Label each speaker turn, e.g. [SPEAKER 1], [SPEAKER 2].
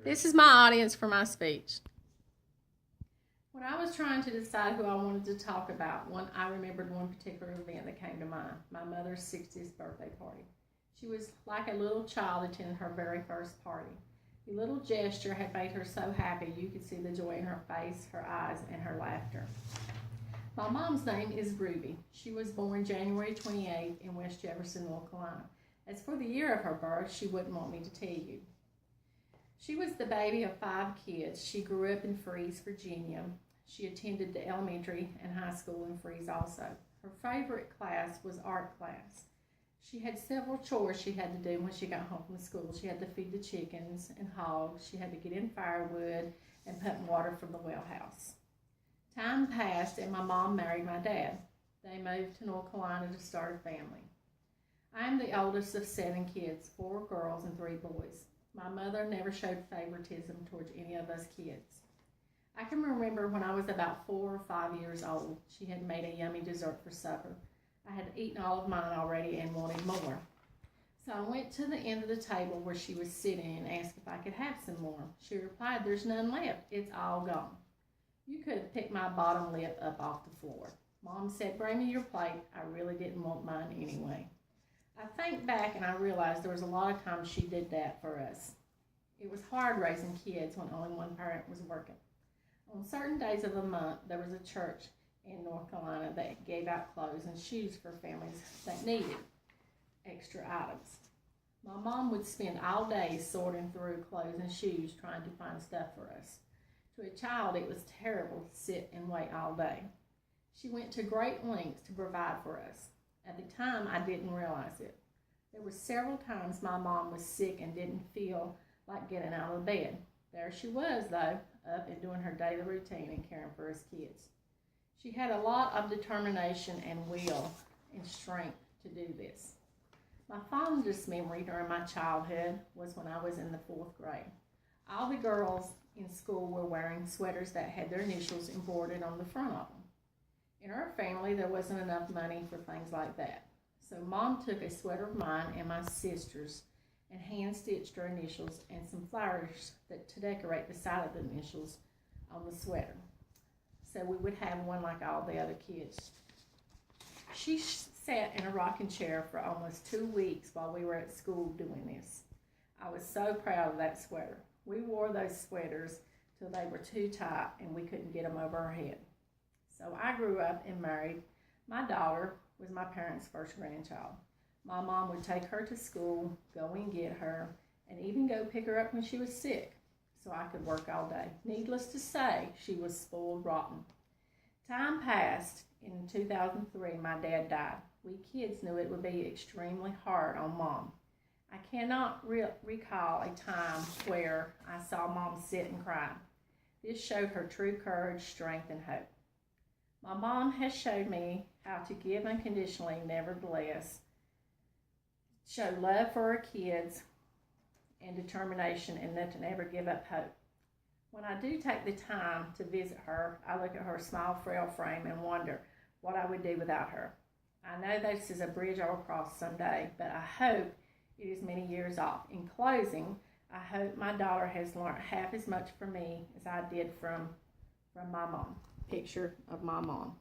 [SPEAKER 1] This is my audience for my speech. When I was trying to decide who I wanted to talk about, I remembered one particular event that came to mind, my mother's 60th birthday party. She was like a little child attending her very first party. The little gesture had made her so happy you could see the joy in her face, her eyes, and her laughter. My mom's name is Ruby. She was born January 28th in West Jefferson, North Carolina. As for the year of her birth, she wouldn't want me to tell you. She was the baby of 5 kids. She grew up in Freeze, Virginia. She attended the elementary and high school in Freeze also. Her favorite class was art class. She had several chores she had to do when she got home from school. She had to feed the chickens and hogs. She had to get in firewood and put in water from the well house. Time passed and my mom married my dad. They moved to North Carolina to start a family. I am the oldest of 7 kids, 4 girls and 3 boys. My mother never showed favoritism towards any of us kids. I can remember when I was about 4 or 5 years old, she had made a yummy dessert for supper. I had eaten all of mine already and wanted more. So I went to the end of the table where she was sitting and asked if I could have some more. She replied, "There's none left. It's all gone." You could have picked my bottom lip up off the floor. Mom said, "Bring me your plate." I really didn't want mine anyway. I think back and I realized there was a lot of times she did that for us. It was hard raising kids when only one parent was working. On certain days of the month, there was a church in North Carolina that gave out clothes and shoes for families that needed extra items. My mom would spend all day sorting through clothes and shoes trying to find stuff for us. To a child, it was terrible to sit and wait all day. She went to great lengths to provide for us. At the time, I didn't realize it. There were several times my mom was sick and didn't feel like getting out of bed. There she was, though, up and doing her daily routine and caring for us kids. She had a lot of determination and will and strength to do this. My fondest memory during my childhood was when I was in the 4th grade. All the girls in school were wearing sweaters that had their initials embroidered on the front of them. In our family, there wasn't enough money for things like that. So Mom took a sweater of mine and my sister's and hand-stitched our initials and some flowers to decorate the side of the initials on the sweater. So we would have one like all the other kids. She sat in a rocking chair for almost 2 weeks while we were at school doing this. I was so proud of that sweater. We wore those sweaters till they were too tight and we couldn't get them over our head. So I grew up and married. My daughter was my parents' first grandchild. My mom would take her to school, go and get her, and even go pick her up when she was sick, so I could work all day. Needless to say, she was spoiled rotten. Time passed. In 2003, my dad died. We kids knew it would be extremely hard on Mom. I cannot recall a time where I saw Mom sit and cry. This showed her true courage, strength, and hope. My mom has showed me how to give unconditionally, nevertheless, show love for her kids and determination and not to never give up hope. When I do take the time to visit her, I look at her small, frail frame and wonder what I would do without her. I know this is a bridge I will cross someday, but I hope it is many years off. In closing, I hope my daughter has learned half as much from me as I did from my mom. Picture of my mom.